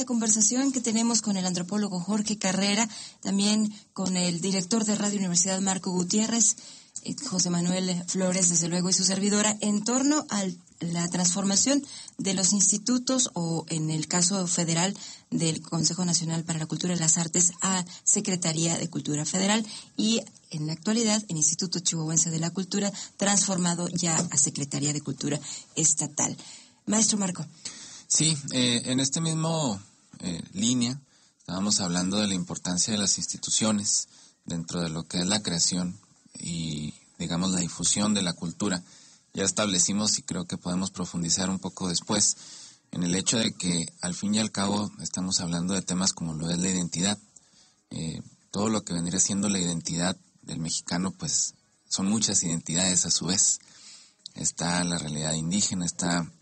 La conversación que tenemos con el antropólogo Jorge Carrera, también con el director de Radio Universidad Marco Gutiérrez, José Manuel Flores, desde luego, y su servidora, en torno a la transformación de los institutos, o en el caso federal del Consejo Nacional para la Cultura y las Artes, a Secretaría de Cultura Federal, y en la actualidad el Instituto Chihuahuense de la Cultura, transformado ya a Secretaría de Cultura Estatal. Maestro Marco. Sí, en este mismo línea estábamos hablando de la importancia de las instituciones dentro de lo que es la creación y, digamos, la difusión de la cultura. Ya establecimos, y creo que podemos profundizar un poco después, en el hecho de que al fin y al cabo estamos hablando de temas como lo es la identidad. Todo lo que vendría siendo la identidad del mexicano, pues son muchas identidades a su vez. Está la realidad indígena, está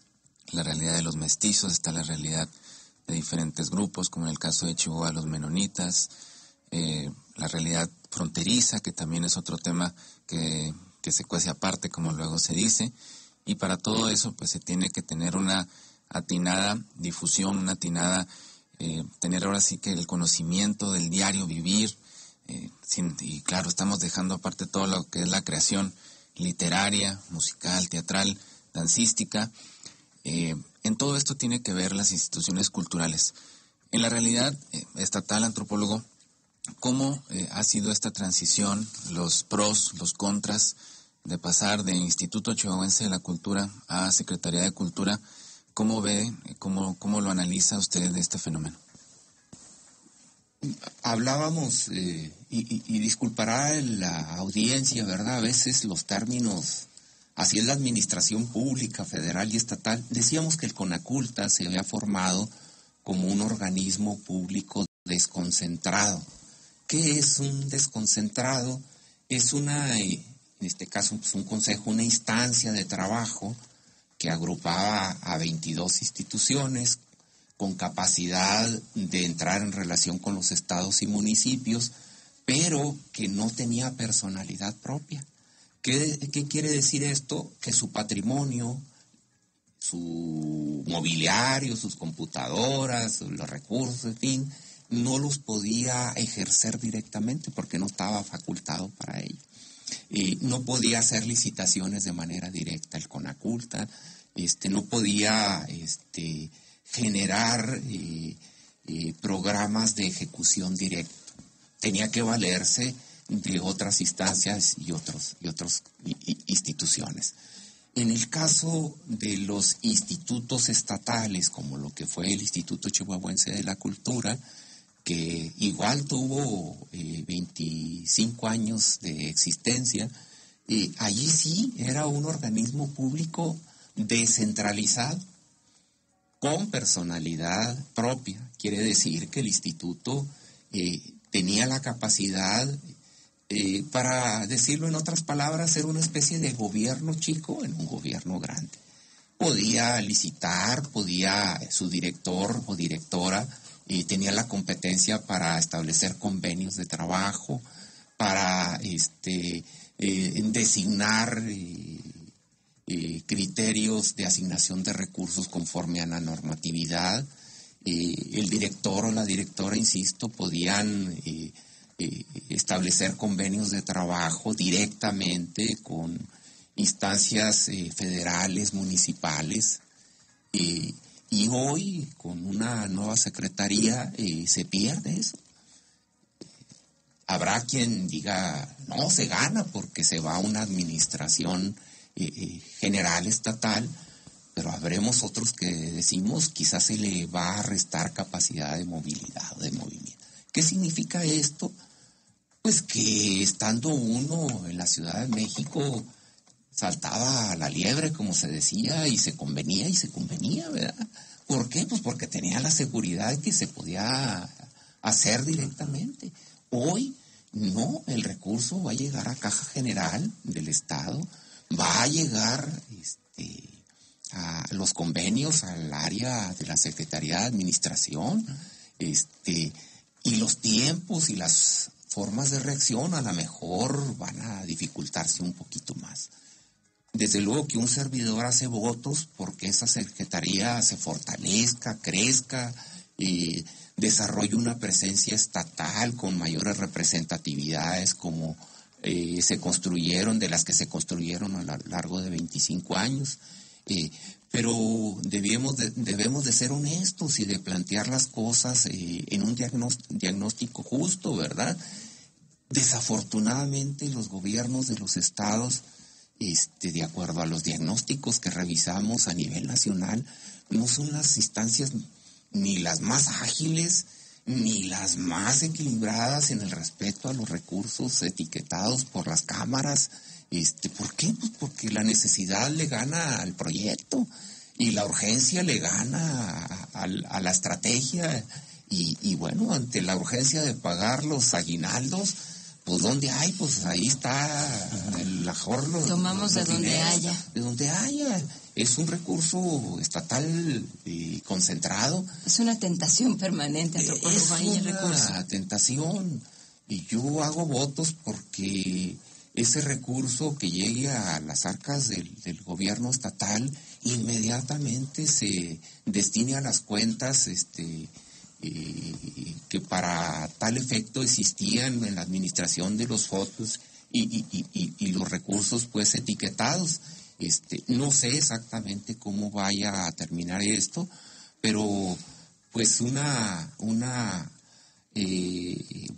la realidad de los mestizos, está la realidad de diferentes grupos, como en el caso de Chihuahua, los menonitas, la realidad fronteriza, que también es otro tema que se cuece aparte, como luego se dice, y para todo eso pues se tiene que tener una atinada difusión, una atinada, tener ahora sí que el conocimiento del diario vivir, y claro, estamos dejando aparte todo lo que es la creación literaria, musical, teatral, dancística. En todo esto tiene que ver las instituciones culturales. En la realidad estatal, antropólogo, ¿cómo ha sido esta transición, los pros, los contras, de pasar de Instituto Chihuahuense de la Cultura a Secretaría de Cultura? ¿Cómo ve, cómo lo analiza usted de este fenómeno? Hablábamos, y disculpará la audiencia, ¿verdad? A veces los términos, así es la administración pública, federal y estatal. Decíamos que el CONACULTA se había formado como un organismo público desconcentrado. ¿Qué es un desconcentrado? Es en este caso, pues un consejo, una instancia de trabajo que agrupaba a 22 instituciones con capacidad de entrar en relación con los estados y municipios, pero que no tenía personalidad propia. ¿Qué quiere decir esto? Que su patrimonio, su mobiliario, sus computadoras, los recursos, en fin, no los podía ejercer directamente porque no estaba facultado para ello. No podía hacer licitaciones de manera directa el CONACULTA, no podía generar programas de ejecución directa. Tenía que valerse de otras instancias y otras instituciones. En el caso de los institutos estatales, como lo que fue el Instituto Chihuahuense de la Cultura, que igual tuvo 25 años de existencia, allí sí era un organismo público descentralizado, con personalidad propia. Quiere decir que el instituto tenía la capacidad, para decirlo en otras palabras, ser una especie de gobierno chico en un gobierno grande. Podía licitar, su director o directora tenía la competencia para establecer convenios de trabajo, para designar criterios de asignación de recursos conforme a la normatividad. El director o la directora, insisto, podían establecer convenios de trabajo directamente con instancias federales, municipales. Y hoy, con una nueva secretaría, se pierde eso. Habrá quien diga, no, se gana porque se va a una administración general estatal, pero habremos otros que decimos quizás se le va a restar capacidad de movilidad o de movimiento. ¿Qué significa esto? Pues que estando uno en la Ciudad de México saltaba a la liebre, como se decía, y se convenía, ¿verdad? ¿Por qué? Pues porque tenía la seguridad de que se podía hacer directamente. Hoy no, el recurso va a llegar a Caja General del Estado, va a llegar a los convenios al área de la Secretaría de Administración, y los tiempos y las formas de reacción a lo mejor van a dificultarse un poquito más. Desde luego que un servidor hace votos porque esa secretaría se fortalezca, crezca desarrolle una presencia estatal con mayores representatividades como se construyeron, de las que se construyeron a lo largo de 25 años. Pero debemos de ser honestos y de plantear las cosas en un diagnóstico justo, ¿verdad? Desafortunadamente los gobiernos de los estados, de acuerdo a los diagnósticos que revisamos a nivel nacional, no son las instancias ni las más ágiles ni las más equilibradas en el respeto a los recursos etiquetados por las cámaras. ¿Por qué? Pues porque la necesidad le gana al proyecto y la urgencia le gana a la estrategia y bueno, ante la urgencia de pagar los aguinaldos, pues ¿dónde hay? Pues ahí está el ahorro. Tomamos de donde haya. De donde haya. Es un recurso estatal concentrado. Es una tentación permanente. Es una tentación. Y yo hago votos porque ese recurso que llegue a las arcas del gobierno estatal inmediatamente se destine a las cuentas que para tal efecto existían en la administración de los fondos y los recursos pues etiquetados. No sé exactamente cómo vaya a terminar esto, pero pues una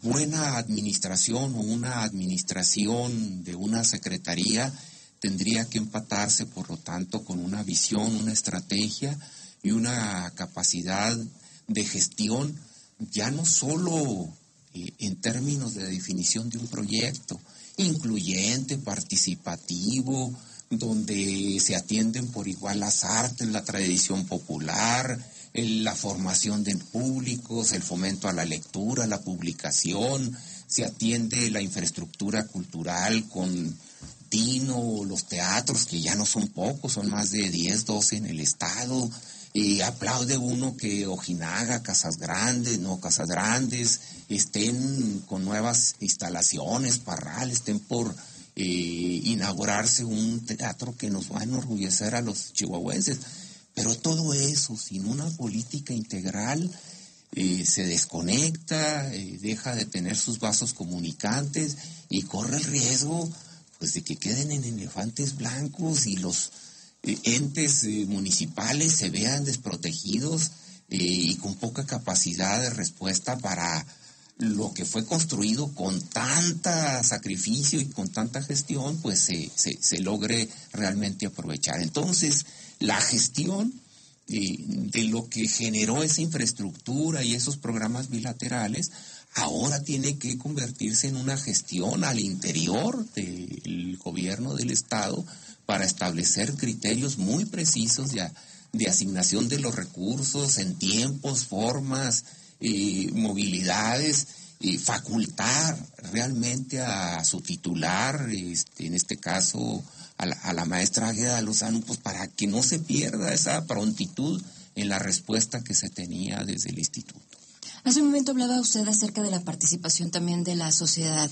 buena administración o una administración de una secretaría tendría que empatarse, por lo tanto, con una visión, una estrategia y una capacidad de gestión, ya no solo en términos de definición de un proyecto, incluyente, participativo, donde se atienden por igual las artes, la tradición popular, la formación de públicos, el fomento a la lectura, la publicación, se atiende la infraestructura cultural con Tino, los teatros, que ya no son pocos, son más de 10, 12 en el estado. Aplaude uno que Ojinaga, Casas Grandes estén con nuevas instalaciones, Parral, estén por inaugurarse un teatro que nos va a enorgullecer a los chihuahuenses. Pero todo eso, sin una política integral, se desconecta, deja de tener sus vasos comunicantes y corre el riesgo pues de que queden en elefantes blancos y los entes municipales se vean desprotegidos y con poca capacidad de respuesta para lo que fue construido con tanta sacrificio y con tanta gestión, pues se logre realmente aprovechar. Entonces, la gestión de lo que generó esa infraestructura y esos programas bilaterales ahora tiene que convertirse en una gestión al interior del gobierno del Estado para establecer criterios muy precisos de asignación de los recursos en tiempos, formas, movilidades, facultar realmente a su titular, en este caso a la maestra Águeda Lozano, pues para que no se pierda esa prontitud en la respuesta que se tenía desde el instituto. Hace un momento hablaba usted acerca de la participación también de la sociedad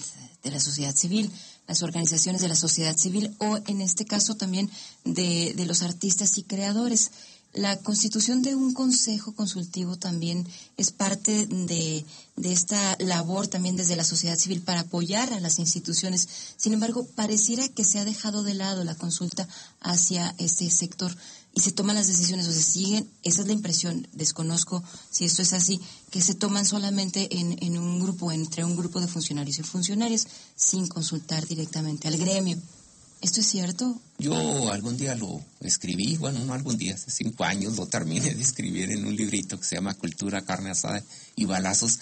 civil, las organizaciones de la sociedad civil, o en este caso también de los artistas y creadores. La constitución de un consejo consultivo también es parte de esta labor también desde la sociedad civil para apoyar a las instituciones. Sin embargo, pareciera que se ha dejado de lado la consulta hacia este sector y se toman las decisiones o se siguen, esa es la impresión, desconozco si esto es así, que se toman solamente en un grupo, entre un grupo de funcionarios y funcionarias, sin consultar directamente al gremio. ¿Esto es cierto? Yo algún día lo escribí, bueno, no algún día, hace 5 años lo terminé de escribir en un librito que se llama Cultura, Carne Asada y Balazos.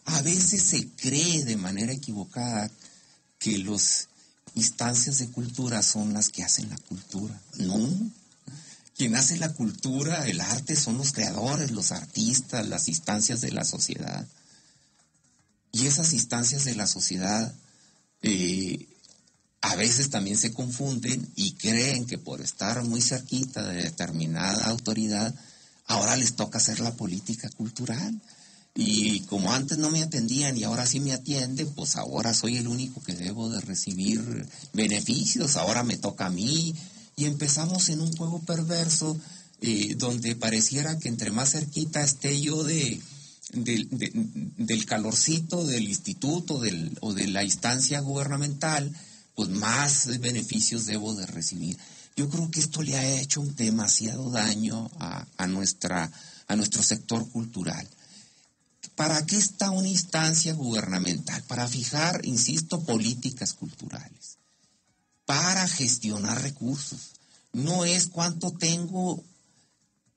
A veces se cree de manera equivocada que las instancias de cultura son las que hacen la cultura. No. Quien hace la cultura, el arte, son los creadores, los artistas, las instancias de la sociedad. Y esas instancias de la sociedad a veces también se confunden y creen que por estar muy cerquita de determinada autoridad, ahora les toca hacer la política cultural. Y como antes no me atendían y ahora sí me atienden, pues ahora soy el único que debo de recibir beneficios, ahora me toca a mí. Y empezamos en un juego perverso donde pareciera que entre más cerquita esté yo del calorcito del instituto o de la instancia gubernamental, pues más beneficios debo de recibir. Yo creo que esto le ha hecho demasiado daño a nuestro sector cultural. ¿Para qué está una instancia gubernamental? Para fijar, insisto, políticas culturales, para gestionar recursos. No es cuánto tengo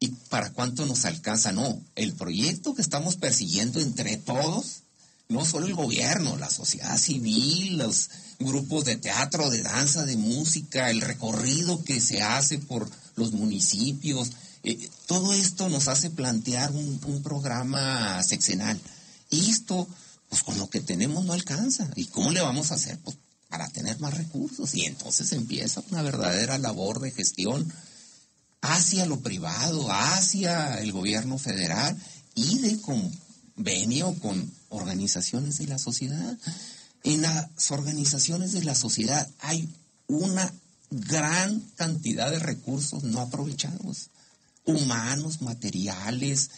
y para cuánto nos alcanza, no. El proyecto que estamos persiguiendo entre todos, no solo el gobierno, la sociedad civil, los grupos de teatro, de danza, de música, el recorrido que se hace por los municipios, todo esto nos hace plantear un programa sexenal. Y esto, pues con lo que tenemos no alcanza. ¿Y cómo le vamos a hacer? Pues para tener más recursos. Y entonces empieza una verdadera labor de gestión hacia lo privado, hacia el gobierno federal y de convenio con organizaciones de la sociedad. En las organizaciones de la sociedad hay una gran cantidad de recursos no aprovechados, humanos, materiales,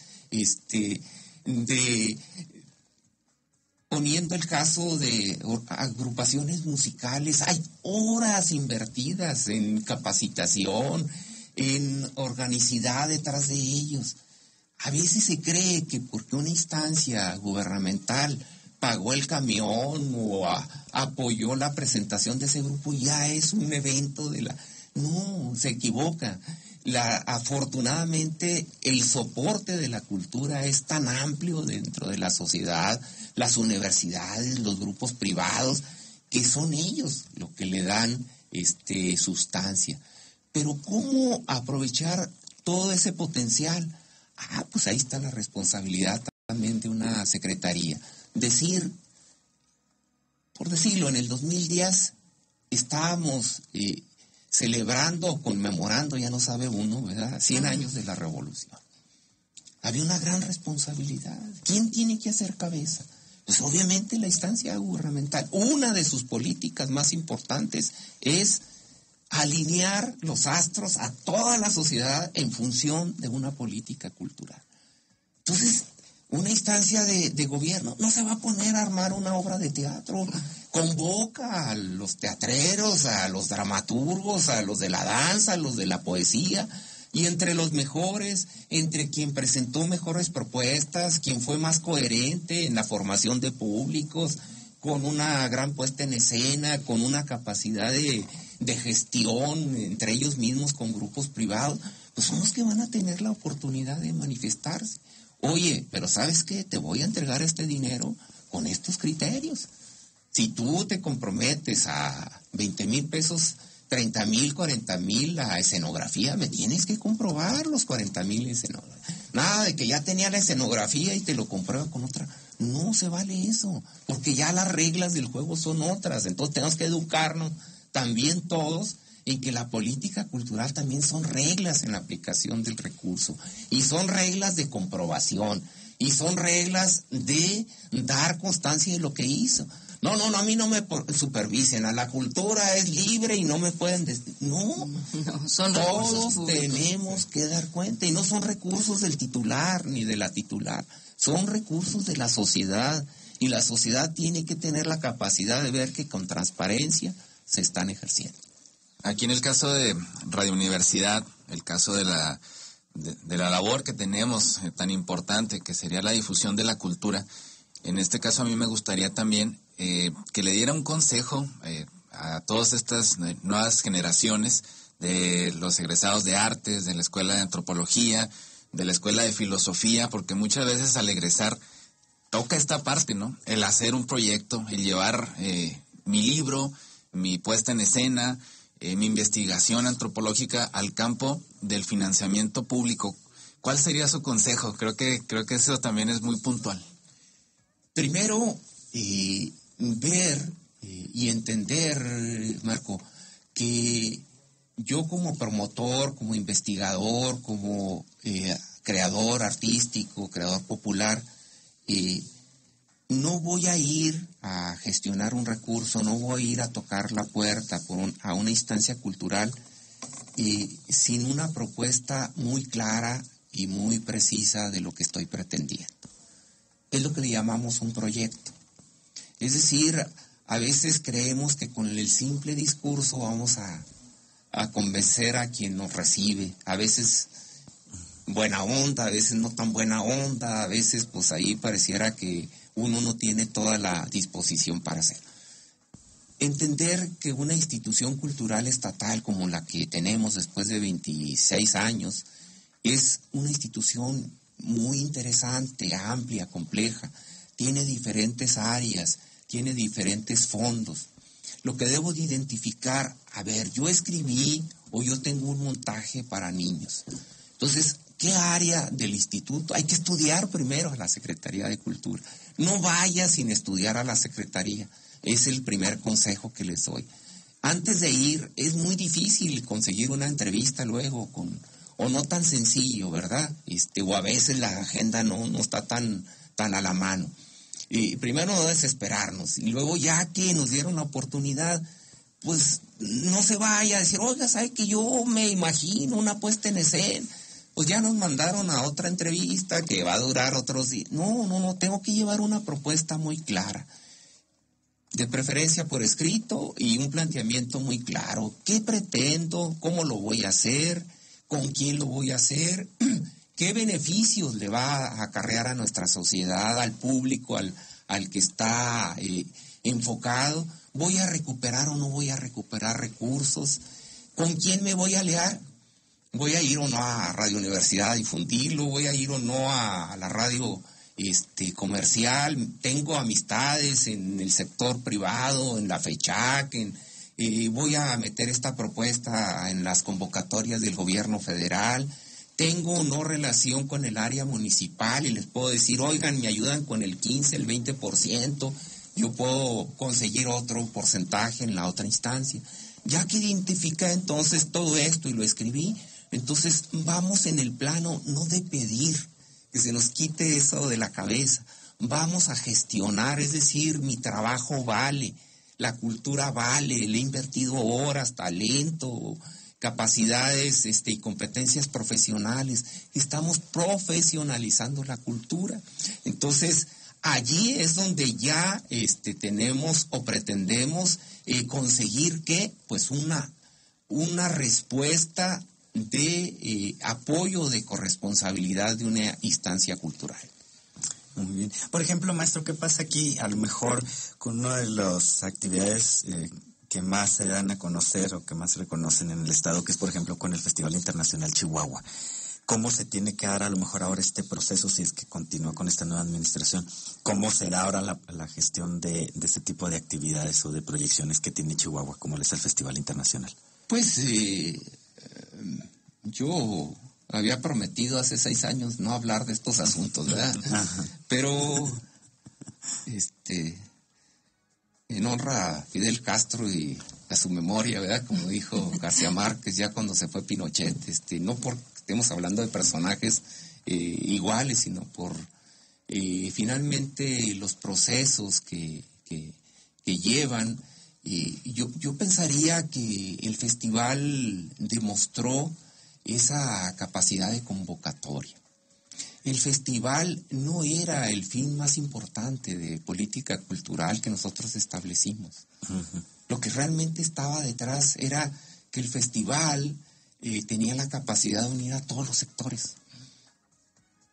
poniendo el caso de agrupaciones musicales, hay horas invertidas en capacitación, en organicidad detrás de ellos. A veces se cree que porque una instancia gubernamental pagó el camión o apoyó la presentación de ese grupo, ya es un evento No, se equivoca. Afortunadamente, el soporte de la cultura es tan amplio dentro de la sociedad, las universidades, los grupos privados, que son ellos lo que le dan sustancia. Pero ¿cómo aprovechar todo ese potencial? Pues ahí está la responsabilidad también de una secretaría. Por decirlo, en el 2010 estábamos celebrando o conmemorando, ya no sabe uno, ¿verdad? 100 años de la Revolución. Había una gran responsabilidad. ¿Quién tiene que hacer cabeza? Pues obviamente la instancia gubernamental. Una de sus políticas más importantes es alinear los astros a toda la sociedad en función de una política cultural. Entonces, una instancia de gobierno no se va a poner a armar una obra de teatro. Convoca a los teatreros, a los dramaturgos, a los de la danza, a los de la poesía, y entre los mejores, entre quien presentó mejores propuestas, quien fue más coherente en la formación de públicos, con una gran puesta en escena, con una capacidad de gestión entre ellos mismos, con grupos privados, pues son los que van a tener la oportunidad de manifestarse. Oye, pero ¿sabes qué? Te voy a entregar este dinero con estos criterios. Si tú te comprometes a 20,000 pesos, 30,000, 40,000 la escenografía, me tienes que comprobar los 40,000 escenografía. Nada de que ya tenía la escenografía y te lo comprueba con otra. No se vale eso, porque ya las reglas del juego son otras. Entonces tenemos que educarnos también todos en que la política cultural también son reglas en la aplicación del recurso, y son reglas de comprobación, y son reglas de dar constancia de lo que hizo. No, a mí no me supervisen, a la cultura es libre y no me pueden No, son todos tenemos que dar cuenta, y no son recursos del titular ni de la titular, son recursos de la sociedad, y la sociedad tiene que tener la capacidad de ver que con transparencia se están ejerciendo. Aquí en el caso de Radio Universidad, el caso de la labor que tenemos tan importante, que sería la difusión de la cultura, en este caso a mí me gustaría también que le diera un consejo a todas estas nuevas generaciones de los egresados de artes, de la escuela de antropología, de la escuela de filosofía, porque muchas veces al egresar toca esta parte, ¿no? El hacer un proyecto, el llevar mi libro, mi puesta en escena, mi investigación antropológica al campo del financiamiento público. ¿Cuál sería su consejo? Creo que eso también es muy puntual. Primero, ver y entender, Marco, que yo como promotor, como investigador, como creador artístico, creador popular, no voy a ir a gestionar un recurso, no voy a ir a tocar la puerta a una instancia cultural sin una propuesta muy clara y muy precisa de lo que estoy pretendiendo. Es lo que le llamamos un proyecto. Es decir, a veces creemos que con el simple discurso vamos a convencer a quien nos recibe. A veces buena onda, a veces no tan buena onda, a veces pues ahí pareciera que uno no tiene toda la disposición para hacerlo. Entender que una institución cultural estatal como la que tenemos después de 26 años es una institución muy interesante, amplia, compleja, tiene diferentes áreas, tiene diferentes fondos. Lo que debo de identificar, a ver, yo escribí o yo tengo un montaje para niños. Entonces, ¿qué área del instituto? Hay que estudiar primero a la Secretaría de Cultura. No vaya sin estudiar a la Secretaría. Es el primer consejo que les doy. Antes de ir, es muy difícil conseguir una entrevista luego o no tan sencillo, ¿verdad? O a veces la agenda no está tan a la mano. Primero no desesperarnos, y luego ya que nos dieron la oportunidad, pues no se vaya a decir, oiga, ¿sabe que yo me imagino una puesta en escena? Pues ya nos mandaron a otra entrevista que va a durar otros días. No, tengo que llevar una propuesta muy clara. De preferencia por escrito y un planteamiento muy claro. ¿Qué pretendo? ¿Cómo lo voy a hacer? ¿Con quién lo voy a hacer? ¿Qué beneficios le va a acarrear a nuestra sociedad, al público, al que está enfocado? ¿Voy a recuperar o no voy a recuperar recursos? ¿Con quién me voy a aliar? ¿Voy a ir o no a Radio Universidad a difundirlo? ¿Voy a ir o no a la radio comercial? Tengo amistades en el sector privado, en la FECHAC, voy a meter esta propuesta en las convocatorias del gobierno federal. Tengo no relación con el área municipal y les puedo decir, oigan, me ayudan con el 15, el 20%, yo puedo conseguir otro porcentaje en la otra instancia. Ya que identifica entonces todo esto y lo escribí, entonces vamos en el plano no de pedir, que se nos quite eso de la cabeza, vamos a gestionar, es decir, mi trabajo vale, la cultura vale, le he invertido horas, talento, capacidades y competencias profesionales, estamos profesionalizando la cultura. Entonces, allí es donde ya tenemos o pretendemos conseguir que, pues, una respuesta de apoyo, de corresponsabilidad de una instancia cultural. Muy bien. Por ejemplo, maestro, ¿qué pasa aquí a lo mejor con una de las actividades que más se dan a conocer o que más se reconocen en el estado, que es por ejemplo con el Festival Internacional Chihuahua? ¿Cómo se tiene que dar a lo mejor ahora este proceso si es que continúa con esta nueva administración? ¿Cómo será ahora la gestión de este tipo de actividades o de proyecciones que tiene Chihuahua, como es el Festival Internacional? Pues yo había prometido hace 6 años no hablar de estos asuntos, ¿verdad? Ajá. Pero en honra a Fidel Castro y a su memoria, ¿verdad? Como dijo García Márquez ya cuando se fue Pinochet, no porque estemos hablando de personajes iguales, sino por finalmente los procesos que llevan. Yo pensaría que el festival demostró esa capacidad de convocatoria. El festival no era el fin más importante de política cultural que nosotros establecimos. Uh-huh. Lo que realmente estaba detrás era que el festival tenía la capacidad de unir a todos los sectores.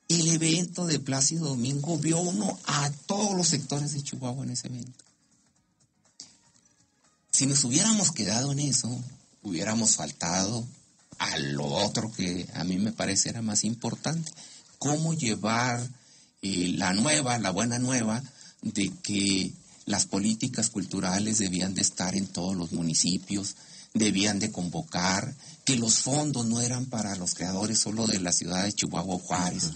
El evento de Plácido Domingo vio uno a todos los sectores de Chihuahua en ese evento. Si nos hubiéramos quedado en eso, hubiéramos faltado a lo otro que a mí me parece era más importante. Cómo llevar la buena nueva de que las políticas culturales debían de estar en todos los municipios, debían de convocar, que los fondos no eran para los creadores solo de la ciudad de Chihuahua o Juárez,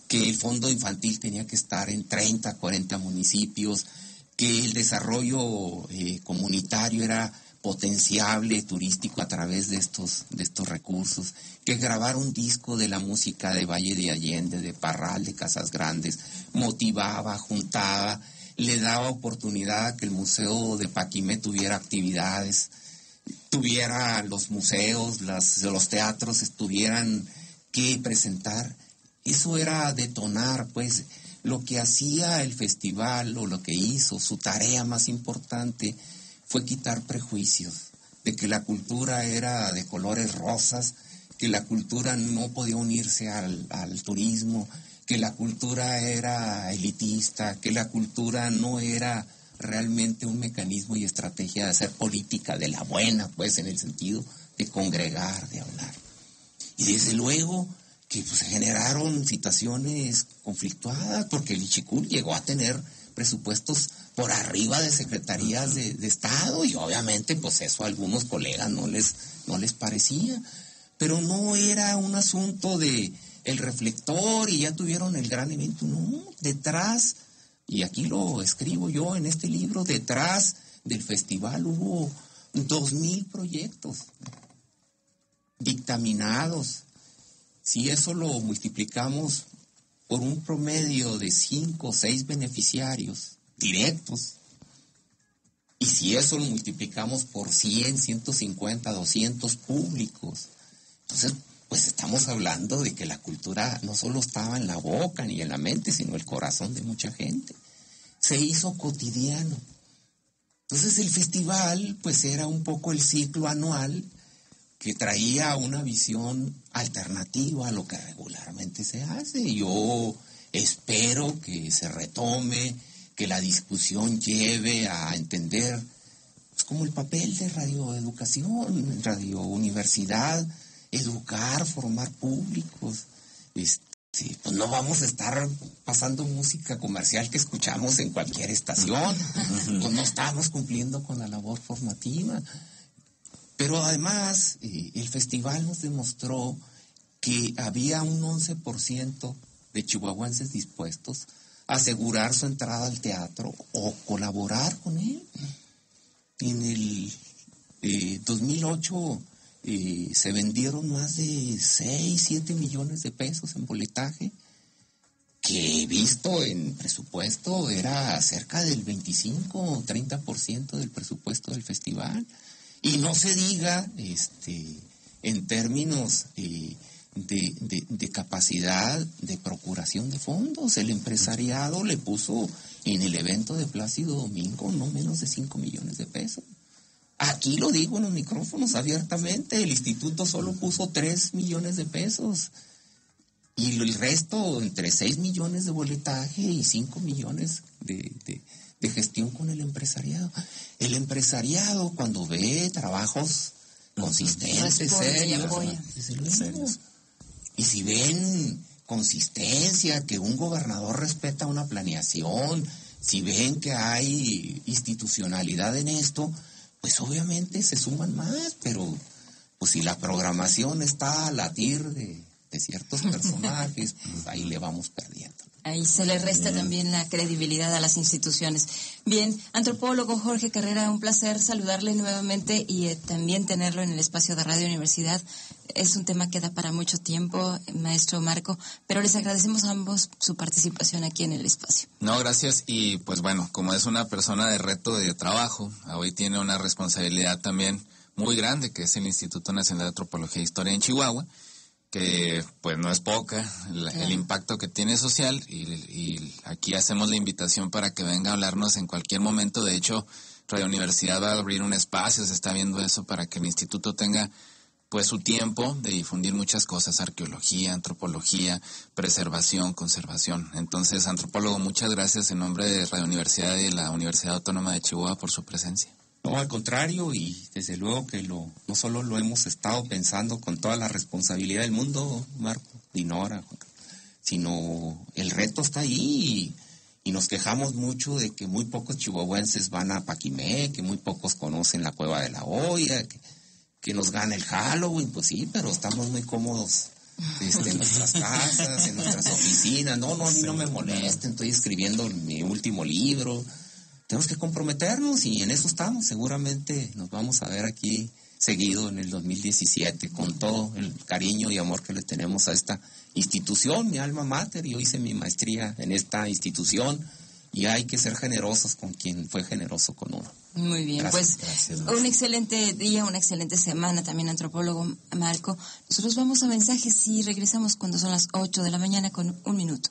que el fondo infantil tenía que estar en 30, 40 municipios, que el desarrollo comunitario era potenciable, turístico a través de estos recursos, que grabar un disco de la música de Valle de Allende, de Parral, de Casas Grandes, motivaba, juntaba, le daba oportunidad a que el Museo de Paquimé tuviera actividades. tuviera los museos, los teatros tuvieran que presentar. Eso era detonar, pues, lo que hacía el festival, o lo que hizo, su tarea más importante, fue quitar prejuicios de que la cultura era de colores rosas, que la cultura no podía unirse al turismo, que la cultura era elitista, que la cultura no era realmente un mecanismo y estrategia de hacer política de la buena, pues, en el sentido de congregar, de hablar. Y desde luego que pues, se generaron situaciones conflictuadas, porque el Ichicul llegó a tener presupuestos por arriba de secretarías de Estado, y obviamente pues eso a algunos colegas no les parecía, pero no era un asunto de el reflector y ya tuvieron el gran evento, no, detrás, y aquí lo escribo yo en este libro, detrás del festival hubo 2,000 proyectos dictaminados. Si eso lo multiplicamos por un promedio de 5 o 6 beneficiarios directos, y si eso lo multiplicamos por 100, 150, 200 públicos, entonces pues estamos hablando de que la cultura no solo estaba en la boca ni en la mente, sino en el corazón de mucha gente. Se hizo cotidiano. Entonces el festival pues era un poco el ciclo anual que traía una visión alternativa a lo que regularmente se hace. Yo espero que se retome, que la discusión lleve a entender pues, como el papel de radioeducación, radiouniversidad, educar, formar públicos. Pues no vamos a estar pasando música comercial que escuchamos en cualquier estación. Pues no estamos cumpliendo con la labor formativa. Pero además, el festival nos demostró que había un 11% de chihuahuenses dispuestos a asegurar su entrada al teatro o colaborar con él. En el 2008 se vendieron más de 6, 7 millones de pesos en boletaje, que visto en presupuesto era cerca del 25 o 30% del presupuesto del festival. Y no se diga en términos de capacidad de procuración de fondos. El empresariado le puso en el evento de Plácido Domingo no menos de 5 millones de pesos. Aquí lo digo en los micrófonos abiertamente, el instituto solo puso 3 millones de pesos. Y el resto, entre 6 millones de boletaje y 5 millones de gestión con el empresariado. El empresariado, cuando ve trabajos consistentes, serios, y si ven consistencia, que un gobernador respeta una planeación, si ven que hay institucionalidad en esto, pues obviamente se suman más, pero pues si la programación está a latir de ciertos personajes, pues ahí le vamos perdiendo. Ahí se le resta también la credibilidad a las instituciones. Bien, antropólogo Jorge Carrera, un placer saludarle nuevamente y también tenerlo en el espacio de Radio Universidad. Es un tema que da para mucho tiempo, maestro Marco, pero les agradecemos a ambos su participación aquí en el espacio. No, gracias. Y pues bueno, como es una persona de reto de trabajo, hoy tiene una responsabilidad también muy grande, que es el Instituto Nacional de Antropología e Historia en Chihuahua, que pues no es poca el impacto que tiene social, y aquí hacemos la invitación para que venga a hablarnos en cualquier momento. De hecho, Radio Universidad va a abrir un espacio, se está viendo eso, para que el instituto tenga pues su tiempo de difundir muchas cosas: arqueología, antropología, preservación, conservación. Entonces, antropólogo, muchas gracias en nombre de Radio Universidad y de la Universidad Autónoma de Chihuahua por su presencia. No, al contrario, y desde luego que no solo lo hemos estado pensando con toda la responsabilidad del mundo, Marco, Dinora, sino el reto está ahí, y nos quejamos mucho de que muy pocos chihuahuenses van a Paquimé, que muy pocos conocen la Cueva de la Hoya, que nos gana el Halloween. Pues sí, pero estamos muy cómodos en nuestras casas, en nuestras oficinas. No, a mí no me molesten, estoy escribiendo mi último libro. Tenemos que comprometernos y en eso estamos. Seguramente nos vamos a ver aquí seguido en el 2017 con todo el cariño y amor que le tenemos a esta institución, mi alma mater. Yo hice mi maestría en esta institución y hay que ser generosos con quien fue generoso con uno. Muy bien, Gracias, un excelente día, una excelente semana también, antropólogo Marco. Nosotros vamos a mensajes y regresamos cuando son las 8 de la mañana con 1 minuto.